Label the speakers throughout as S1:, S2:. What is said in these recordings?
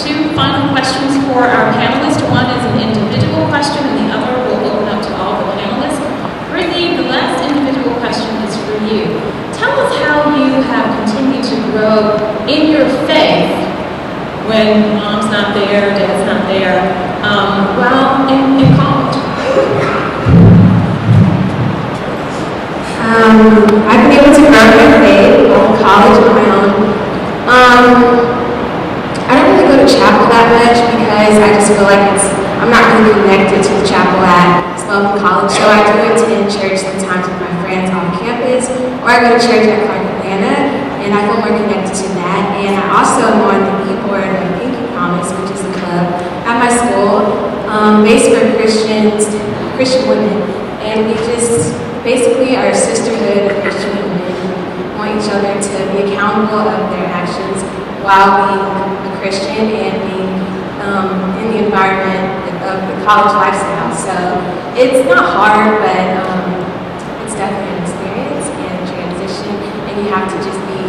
S1: two final questions for our panelists. One is an individual question, and the other will open up to all the panelists. Brittany, the last individual question is for you. Tell us how you have continued to grow in your faith when mom's not there, dad's not there, while in college.
S2: I've been able to grow in my faith, both college and my own. I don't really go to chapel that much because I just feel like I'm not really connected to the chapel at Sloan College, so I do attend church sometimes with my friends on campus, or I go to church at Clark Atlanta, and I feel more connected to that. And I also am on the e-board of Pinky Promise, which is a club at my school, based for Christian women, and we just basically are a sisterhood of Christian women who want each other to be accountable of their actions while being a Christian and being in the environment of the college lifestyle. So it's not hard, but it's definitely an experience and a transition, and you have to just be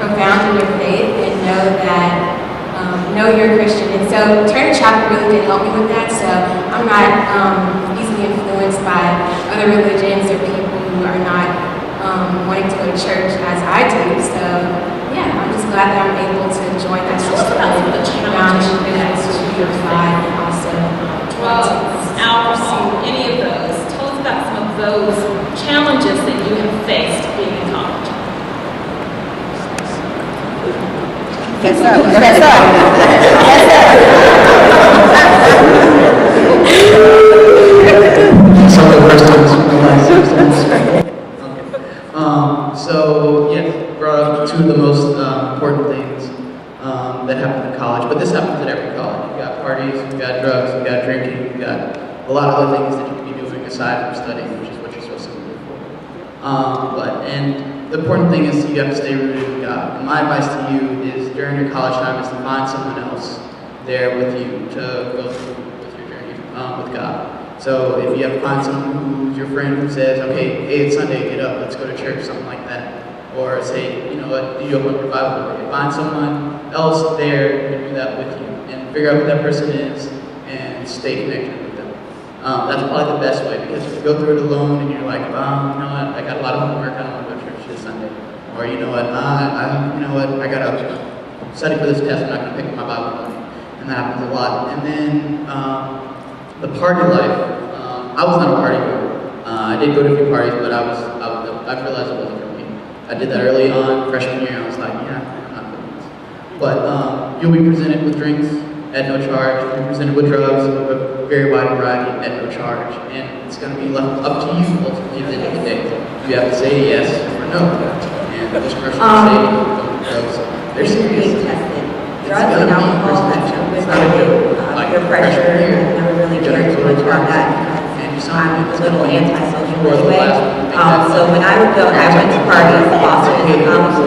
S2: profound in your faith and know that know you're a Christian. And so Turner Chapel really did help me with that. So I'm not easily influenced by other religions or people who are not wanting to go to church as I do. So yeah, I'm just glad that I'm able to join that sisterhood around to your side and also
S1: drugs, alcohol, any of those. Tell us about some of those challenges that you have faced being in college.
S3: Yes, sir. Yes, sir. Yes, sir.
S4: Some of the questions. So yeah, brought up two of the most important things that happen in college, but this happens at every college. You got parties, you got drugs, you got drinking, you got a lot of other things that you can be doing aside from studying, which is what you're supposed to do for. And the important thing is you have to stay rooted in God. And my advice to you is during your college time is to find someone else there with you to go through with your journey with God. So if you have to find someone who's your friend who says, okay, hey, it's Sunday, get up, let's go to church, something like that. Or say, you know what, do you open revival today? Find someone else there who can do that with you and figure out who that person is and stay connected with them. That's probably the best way, because if you go through it alone and you're like, you know what, I got a lot of homework, I don't want to go to church this Sunday. Or you know what, I got to study for this test, I'm not going to pick up my Bible with me. And that happens a lot. And then the party life. I was not a party goer. I did go to a few parties, but I realized it wasn't for me. I did that early on, freshman year, I was like, yeah, I'm not doing this. But you'll be presented with drinks at no charge. You'll be presented with drugs, a very wide variety at no charge. And it's going to be left up to you ultimately at the end of the day. You have to say yes or no. And this person will say no drugs. They're serious.
S5: Drugs and alcohol, that's peer pressure, I never really cared too much about that. I'm a little antisocial anyway. So when I would go, I went to parties. Boston is a college.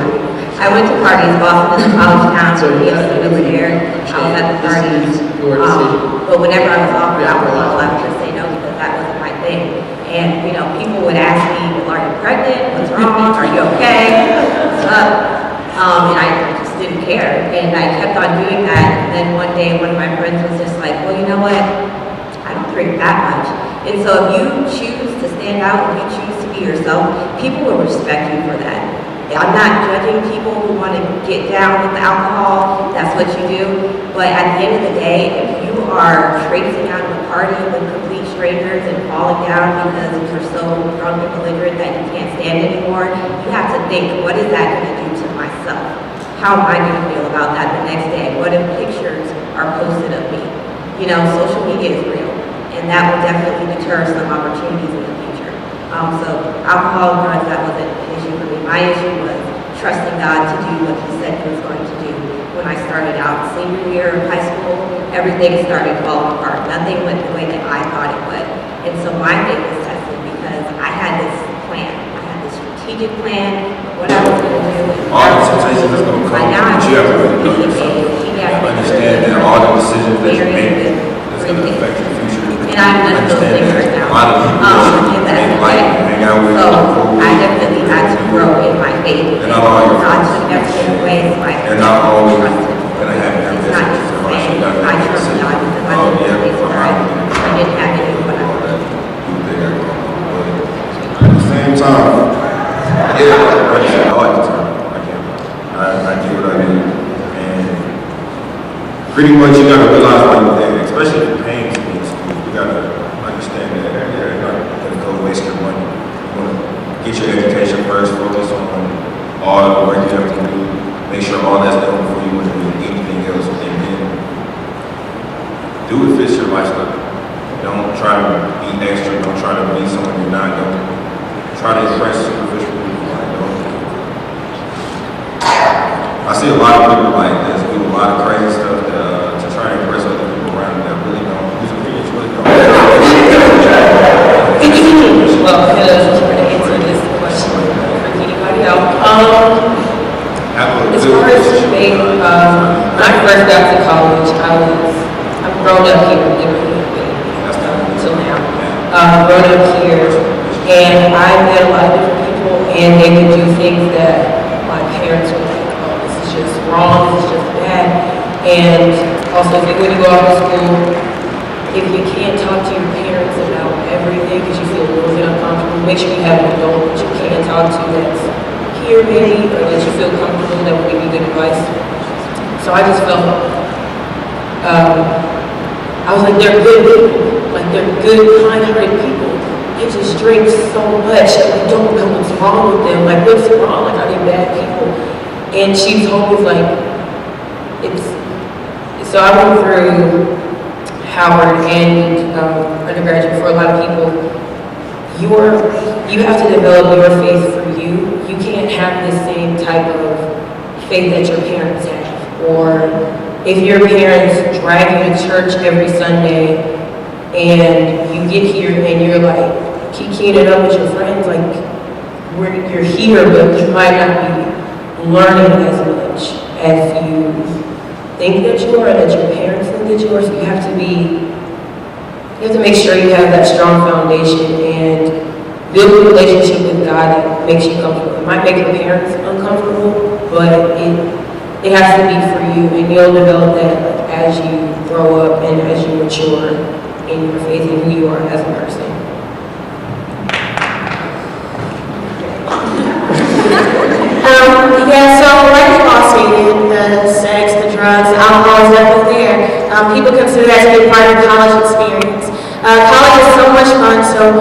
S5: I went to parties. Boston is a college town, so we was there. I was at the parties. But whenever I was offered alcohol, I would just say no because that wasn't my thing. And you know, people would ask me, well, are you pregnant? What's wrong? Are you okay? What's up? And I just didn't care. And I kept on doing that. And then one day, one of my friends was just like, well, you know what? I don't drink that much. And so if you choose to stand out and you choose to be yourself, people will respect you for that. I'm not judging people who want to get down with the alcohol, that's what you do. But at the end of the day, if you are traipsing out of a party with complete strangers and falling down because you're so drunk and belligerent that you can't stand anymore, you have to think, what is that going to do to myself? How am I going to feel about that the next day? What if pictures are posted of me? You know, social media is real. And that will definitely deter some opportunities in the future. So alcohol and drugs, that wasn't an issue for me. My issue was trusting God to do what He said He was going to do. When I started out senior year of high school, everything started falling apart. Nothing went the way that I thought it would. And so my faith was tested because I had this plan. I had this strategic plan of what I was going to do.
S6: All the temptations that's going to come, but you have to really know yourself. Understand that all the decisions that you make is going to affect your future.
S5: And I'm none of those things right now.
S6: A lot of people hang out with
S5: so I definitely had to grow in my faith.
S6: And not all your
S5: God took everything away, so I
S6: they're not always
S5: trust Him.
S6: going to have
S5: It's not just a saying.
S6: pretty much you gotta realize why you're there, especially if you're paying to be in school. You gotta understand that you're not gonna go waste your money. You wanna get your education first, focus on all the work you have to do, make sure all that's done before you want to do anything else, and then do it fits your lifestyle. Don't try to be extra, don't try to be someone you're not, don't try to impress superficial people. Like, don't. I see a lot of people like this do a lot of crazy stuff to try to impress other people around them that really don't. Whose opinions really don't.
S3: Well, hello, just for the answer to this question for anybody else. As far as me, when I first got to college, I've grown up here, literally, until now. Grown up here, and I met a lot of different people, and they could do things that my parents were like, oh, this is just wrong, this is just bad. And also, when you go out to school, if you can't talk to your parents about everything because you feel a little bit uncomfortable, make sure you have an adult that you can talk to that's here maybe, or that you feel comfortable that will give you good advice. So I just felt, I was like, they're good people, like they're good, kind-hearted people. They just drink so much that we don't know what's wrong with them. Like, what's wrong? Like, are they bad people? And she told me, like, so I went through Howard and undergraduate. For a lot of people, you have to develop your faith for you. You can't have the same type of faith that your parents have. Or if your parents drag you to church every Sunday and you get here and you're like kikiing it up with your friends, like you're here, but you might not be learning as much as you think that you are, that your parents think that you are. So you have to make sure you have that strong foundation and build a relationship with God that makes you comfortable. It might make your parents uncomfortable, but it has to be for you, and you'll develop that as you grow up and as you mature in your faith and who you are as a person.
S7: Yeah, so like you all stated, the sex, the drugs, the alcohol is definitely there. People consider that to be part of the college experience. College is so much fun, so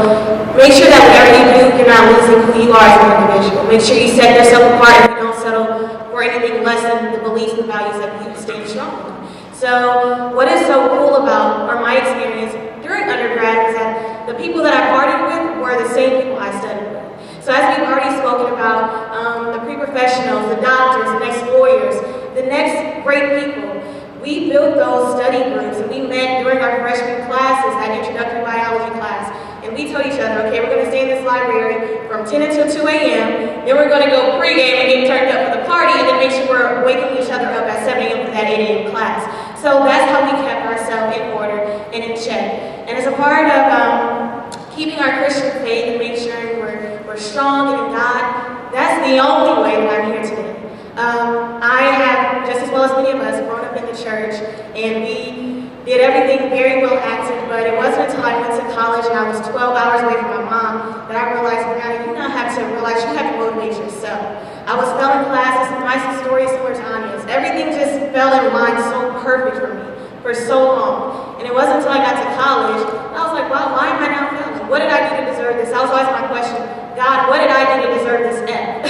S7: make sure that whatever you do, you're not losing who you are as an individual. Make sure you set yourself apart and you don't settle for anything less than the beliefs and values that you stand strong on. So what is so cool about, or my experience during undergrad, is that the people that I partied with were the same people I studied with. So as we've already spoken about, the pre-professionals, the doctors, the next lawyers, the next great people, we built those study groups and we met during our freshman classes, that introductory biology class. And we told each other, okay, we're going to stay in this library from 10 until 2 a.m. Then we're going to go pregame and get turned up for the party, and then make sure we're waking each other up at 7 a.m. for that 8 a.m. class. So that's how we kept ourselves in order and in check. And as a part of keeping our Christian faith and make sure we're strong in God, that's the only way that I'm here today. I have, just as well as many of us, grown up in the church, and we did everything very well acted, but it wasn't until I went to college and I was 12 hours away from my mom that I realized, Brianna, you now have to realize you have to motivate yourself. I was failing classes, my story is similar to Anya's. Everything just fell in line so perfect for me for so long. And it wasn't until I got to college, I was like, wow, why am I now failing? What did I do to deserve this? That was always my question. God, what did I do to deserve this F?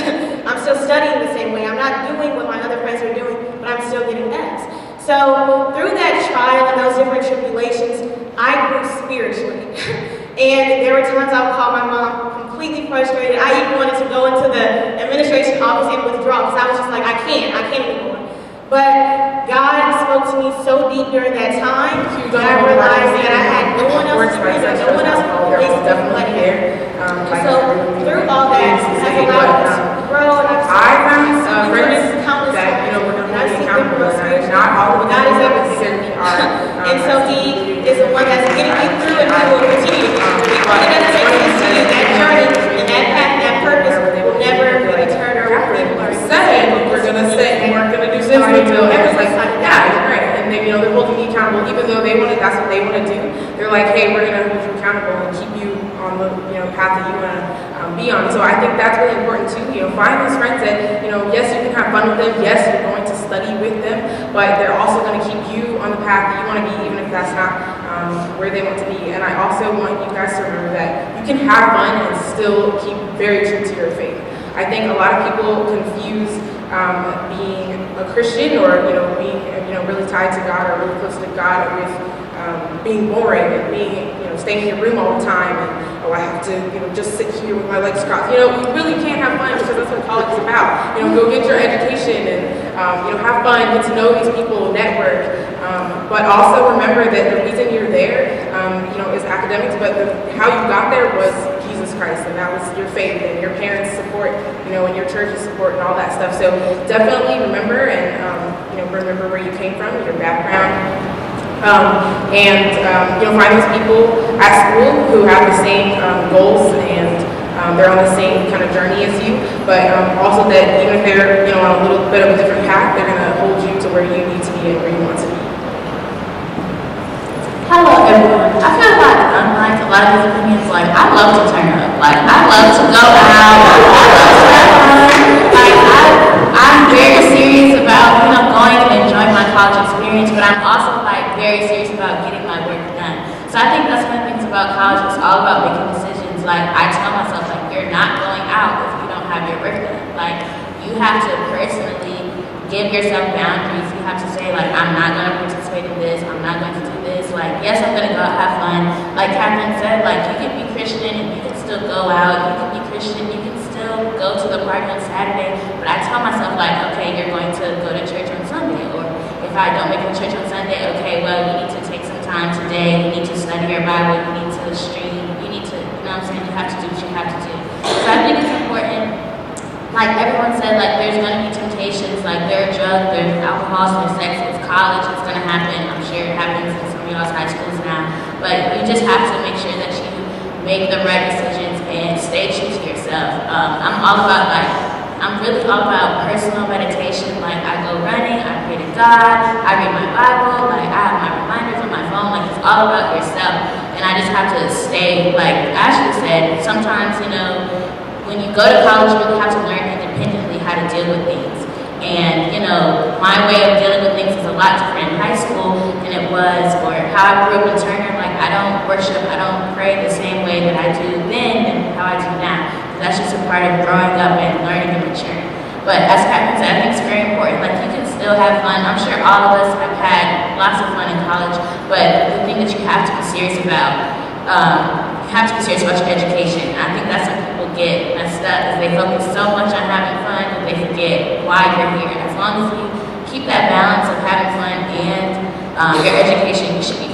S7: I'm still studying the same way. I'm not doing what my other friends are doing, but I'm still getting Fs. So through that trial and those different tribulations, I grew spiritually. And there were times I would call my mom completely frustrated. I even wanted to go into the administration office and withdraw because I was just like, I can't anymore. But God spoke to me so deep during that time that I realized that I had no one else to praise, no one else to place but Him. So through all that, has allowed us to grow, and I've seen friends countless times, and I've seen them grow spiritually. God is able to see me. And so He is the one that's getting you through, and He will continue to get you through. It doesn't take us to you. That journey and that path, that purpose will never be returned or repeat.
S3: We're going to say, and we're going to do this until everyone's like, yeah, it's great. And they, they're holding me accountable, even though that's what they want to do. They're like, hey, we're going to hold you accountable and keep you on the path that you want to be on. So I think that's really important too. Find those friends that, yes, you can have fun with them. Yes, you're going to study with them,
S8: but they're also going to keep you on the path that you want to be, even if that's not where they want to be. And I also want you guys to remember that you can have fun and still keep very true to your faith. I think a lot of people confuse being a Christian or being really tied to God or really close to God with being boring and being staying in your room all the time and I have to just sit here with my legs crossed. You really can't have fun because that's what college is about. Go get your education and have fun, get to know these people, network. But also remember that the reason you're there, is academics, but how you got there was Jesus Christ, and that was your faith and your parents' support, and your church's support and all that stuff. So definitely remember and remember where you came from, your background. Find those people at school who have the same goals and they're on the same kind of journey as you, but also that even if they're on a little bit of a different path, they're going to hold you to where you need to be and where you want to be.
S9: Hello everyone. I feel like unlike a lot of these opinions, like I love to turn up. Like I love to go out. I love to have fun. Like I'm very serious about going and enjoying my college experience, but I'm also like very serious about getting my work done. So I think that's one of the things about college. It's all about making decisions. Like I tell myself, like you're not going out if you don't have your work done. Like you have to personally give yourself boundaries. You have to say like I'm not going to participate in this. I'm not going to do this. Like yes, I'm going to go out have fun. Like Catherine said, like you can be Christian and you can still go out. You can be Christian. You can still go to the party on Saturday. But I tell myself like, okay, you're going to go to church on Sunday, or if I don't make it to church on Sunday, okay, well you need to take some time today. You need to study your Bible. You need to stream. You need to, what I'm saying, you have to do what you have to do. So I think it's important. Like everyone said, like there's going to be temptations, like there's drugs, there's alcohol, there's sex, it's college, it's going to happen. I'm sure it happens in some of y'all's high schools now. But you just have to make sure that you make the right decisions and stay true to yourself. I'm really all about personal meditation. Like I go running, I pray to God, I read my Bible, like I have my reminders on my phone. Like it's all about yourself. And I just have to stay, like Ashley said, sometimes, when you go to college, you really have to learn independently how to deal with things. And, my way of dealing with things is a lot different in high school than it was, or how I grew up in Turner. Like, I don't worship, I don't pray the same way that I do then and how I do now. That's just a part of growing up and learning and maturing. But as Catherine said, I think it's very important. Like, you can still have fun. I'm sure all of us have had lots of fun in college, but the thing that you have to be serious about, you have to be serious about your education. I think that's when people get messed up, is they focus so much on having fun that they forget why you're here. As long as you keep that balance of having fun and your education, you should be